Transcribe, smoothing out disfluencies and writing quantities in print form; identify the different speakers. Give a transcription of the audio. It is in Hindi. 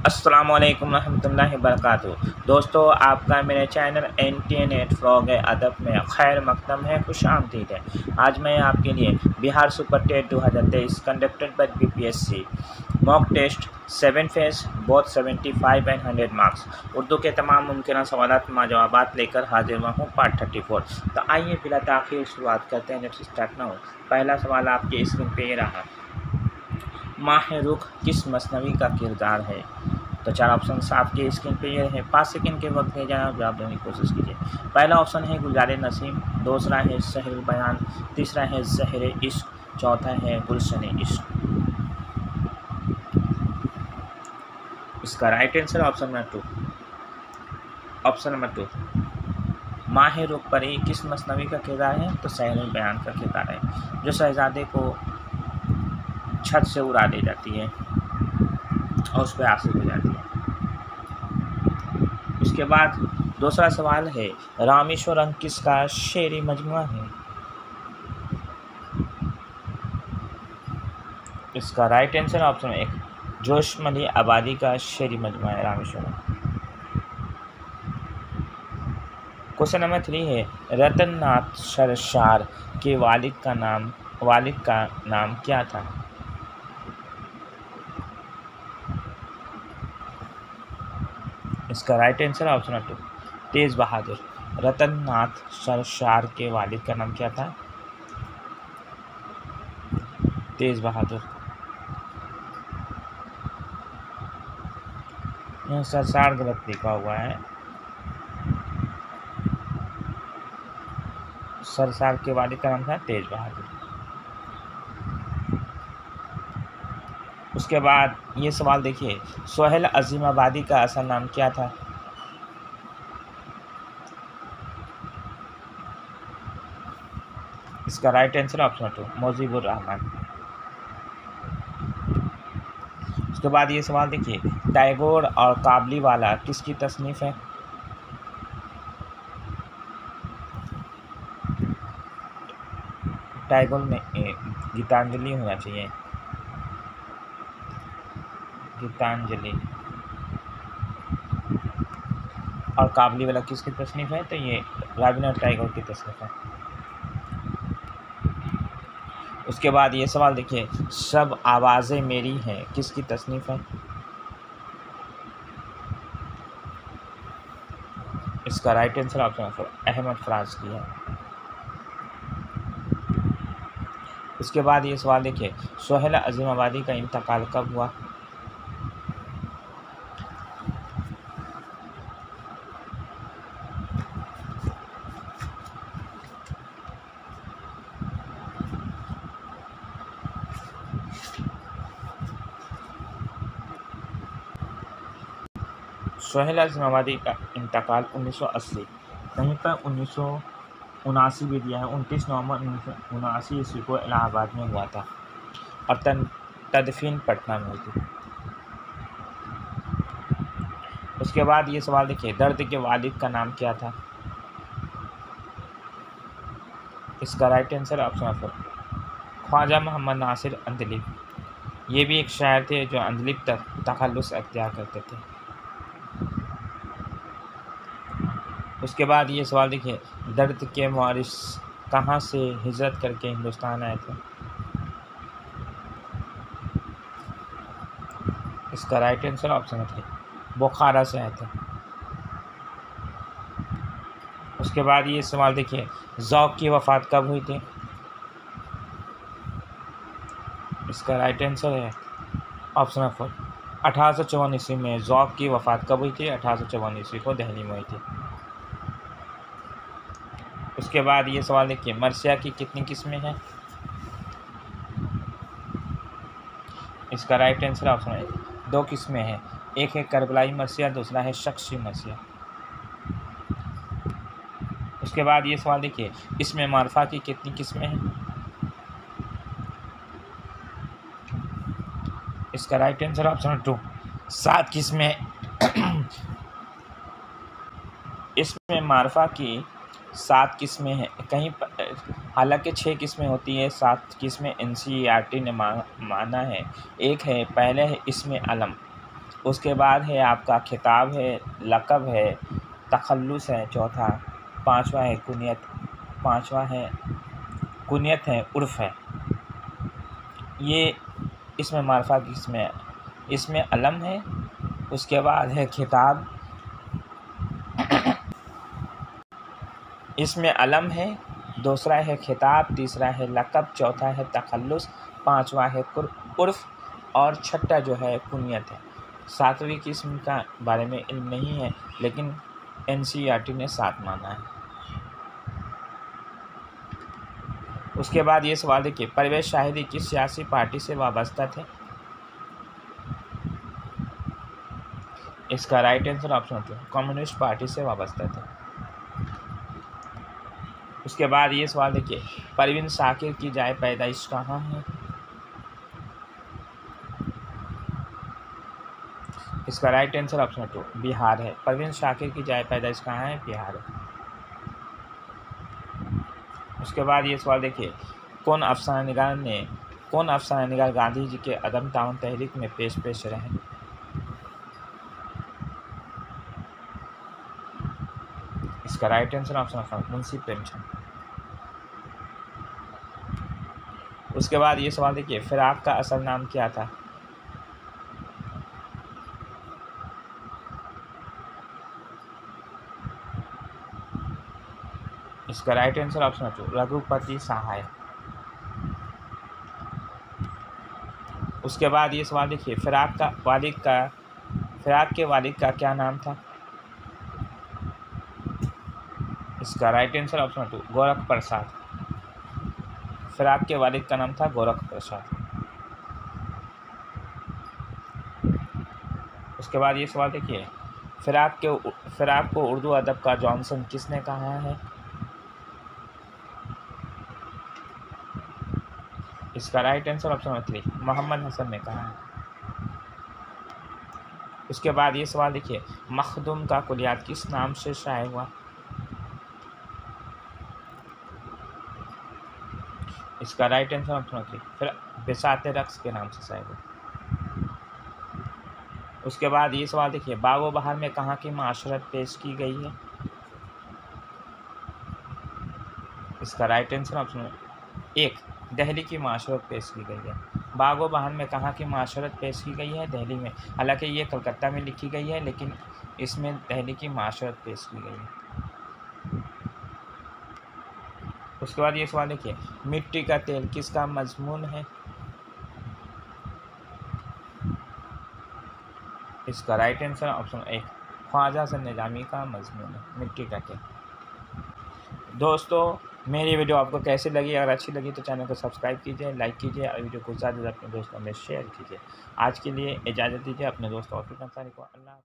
Speaker 1: अस्सलाम वालेकुम रहमतुल्लाहि वबरकातुहू। दोस्तों, आपका मेरे चैनल NTNet फ्रॉग अदब में खैर मकदम है, खुश आमदीद है। आज मैं आपके लिए Bihar super TET 2023 conducted by BPSC mock test 7 phase both 75 and 100 marks Urdu के तमाम मुमकिन सवालात में जवाबात लेकर हाजिर हुआ हूँ पार्ट 34। तो आइए बिला ताख़ीर शुरुआत करते हैं। Let's start now. पहला सवाल आपके स्क्रीन पे ये रहा, माह रुख किस मसनवी का किरदार है? तो चार ऑप्शन आपके स्क्रीन पे ये है। 5 सेकंड के वक्त दे जाना, जवाब देने की कोशिश कीजिए। पहला ऑप्शन है गुलजार नसीम, दूसरा है शहर बयान, तीसरा है ज़हर इश्क, चौथा है गुलशन इश्क। इसका right answer option number 2। Option number 2, माह रुख पर ही किस मसनवी का किरदार है? तो शहर बयान का किरदार है, जो शहजादे को छत से उड़ा दी जाती है और उस पर आशिक हो जाती है। उसके बाद दूसरा सवाल है, रामेश्वरम किसका शेरी मजमुआ है? इसका राइट आंसर ऑप्शन 1, जोशमली आबादी का शेरी मजमुआ है रामेश्वरम। क्वेश्चन नंबर 3 है, रतन नाथ सरशार के वालिद का नाम क्या था? इसका राइट आंसर ऑप्शन नंबर 2, तेज बहादुर। रतन नाथ सरशार के वालिद का नाम क्या था? तेज बहादुर। यह सरशार गलत लिखा हुआ है, सरशार के वालिद का नाम था तेज बहादुर। उसके बाद ये सवाल देखिए, सोहेल अजीमाबादी का असल नाम क्या था? इसका right answer option 2, Mujibur Rahman. उसके बाद ये सवाल देखिए, टैगोर और काबलीवाला किसकी तसनीफ है? टैगोर में गीतांजलि होना चाहिए, गीतांजलि। और काबलीवाला किसकी तसनीफ है? तो ये रविन्द्रनाथ टैगोर की तसनीफ है। उसके बाद ये सवाल देखिए, सब आवाज़ें मेरी हैं किसकी तसनीफ है? इसका right answer option 4, Ahmad Faraz की है। उसके बाद ये सवाल देखिए, सोहेल अजीमाबादी का इंतकाल कब हुआ? सोहेल अजीमाबादी का इंतकाल 1980, कहीं पर 1979 भी दिया है, 29 नवंबर 1979 ईस्वी को इलाहाबाद में हुआ था और तदफीन पटना में हुई थी। उसके बाद ये सवाल देखिए, दर्द के वालिद का नाम क्या था? इसका right answer option 4, Khwaja Mohammad Nasir Andali. ये भी एक शायर थे जो अंदलिब तक तखल्लुस अख्तियार करते थे। उसके बाद ये सवाल देखिए, दर्द के वारिस कहाँ से हिजरत करके हिंदुस्तान आए थे? इसका राइट आंसर ऑप्शन 3, बुखारा से आए थे। उसके बाद ये सवाल देखिए, ज़ौक़ की वफ़ात कब हुई थी? इसका राइट आंसर है ऑप्शन 4, 1854 ईस्वी में। ज़ौक़ की वफ़ात कब हुई थी? 1854 ईस्वी को दिल्ली में हुई थी। उसके बाद ये सवाल देखिए, मरसिया की कितनी किस्में हैं? इसका राइट आंसर ऑप्शन है 2 किस्में हैं, एक है करबलाई मरसिया, दूसरा है शख्सी मरसिया। उसके बाद ये सवाल देखिए, इसमें मारफा की कितनी किस्में हैं? इसका राइट आंसर ऑप्शन 2, 7 किस्में। इसमें मारफा की 7 किस्में हैं, कहीं हालांकि 6 किस्में होती है, 7 किस्में NCERT ने माना है। एक है, पहले है इसमें अलम, उसके बाद है आपका खिताब है, लक़ब है, तख़ल्लुस है चौथा, पाँचवा है कुनियत है, उर्फ़ है। ये इसमें मारफ़ा किसमें, इसमें अलम है। उसके बाद है खिताब, इसमें अलम है, दूसरा है खिताब, तीसरा है लक़ब, चौथा है तख़ल्लुस, पाँचवा है उर्फ़ और छठा जो है कुनियत है। सातवीं किस्म का बारे में इल्म नहीं है, लेकिन NCERT ने 7 माना है। उसके बाद ये सवाल देखिए, परवेज़ शाहिदी किस सियासी पार्टी से वाबस्ता थे? इसका राइट आंसर ऑप्शन है कम्युनिस्ट पार्टी से वाबस्ता थे। उसके बाद ये सवाल देखिए, परवीन शाकिर की जाए पैदाइश कहाँ है? इसका राइट आंसर ऑप्शन 2 बिहार है। परवीन शाकिर की जाए पैदाइश कहाँ है? बिहार है। उसके बाद ये सवाल देखिए, कौन अफसाना निगार गांधी जी के अदम ताउन तहरीक में पेश रहे? इसका right answer option Munshi Premchand. उसके बाद ये सवाल देखिए, फिराक का असल नाम क्या था? इसका राइट आंसर ऑप्शन 2 रघुपति सहाय। उसके बाद ये सवाल देखिए, फिराक के वालिद का क्या नाम था? इसका राइट आंसर ऑप्शन 2 गोरख प्रसाद। फिराक के वालिद का नाम था गोरख प्रसाद। उसके बाद ये सवाल देखिए, फिराक को उर्दू अदब का जॉनसन किसने कहा है? इसका right answer option 3 Mohammad Hasan ने कहा है। उसके बाद ये सवाल देखिए, मखदूम का कुलियात किस नाम से शाया हुआ? इसका राइट आंसर ऑप्शन 3 फिर बिसाते रक्स के नाम से शाया हुआ। उसके बाद ये सवाल देखिए, बागो बहार में कहाँ की माशरत पेश की गई है? इसका राइट आंसर ऑप्शन 1 दिल्ली की माशरत पेश की गई है। बागो बहार में कहाँ की माशरत पेश की गई है? दिल्ली में। हालांकि ये कलकत्ता में लिखी गई है, लेकिन इसमें दिल्ली की माशरत पेश की गई है। उसके बाद ये सवाल देखिए, मिट्टी का तेल किसका मजमून है? इसका right answer option 1 Khwaja Hasan Nizami का मजमून है मिट्टी का तेल। दोस्तों, मेरी वीडियो आपको कैसी लगी? अगर अच्छी लगी तो चैनल को सब्सक्राइब कीजिए, लाइक कीजिए और वीडियो को ज़्यादा से ज़्यादा अपने दोस्तों में शेयर कीजिए। आज के लिए इजाज़त दीजिए। अपने दोस्तों और फिर को अल्लाह।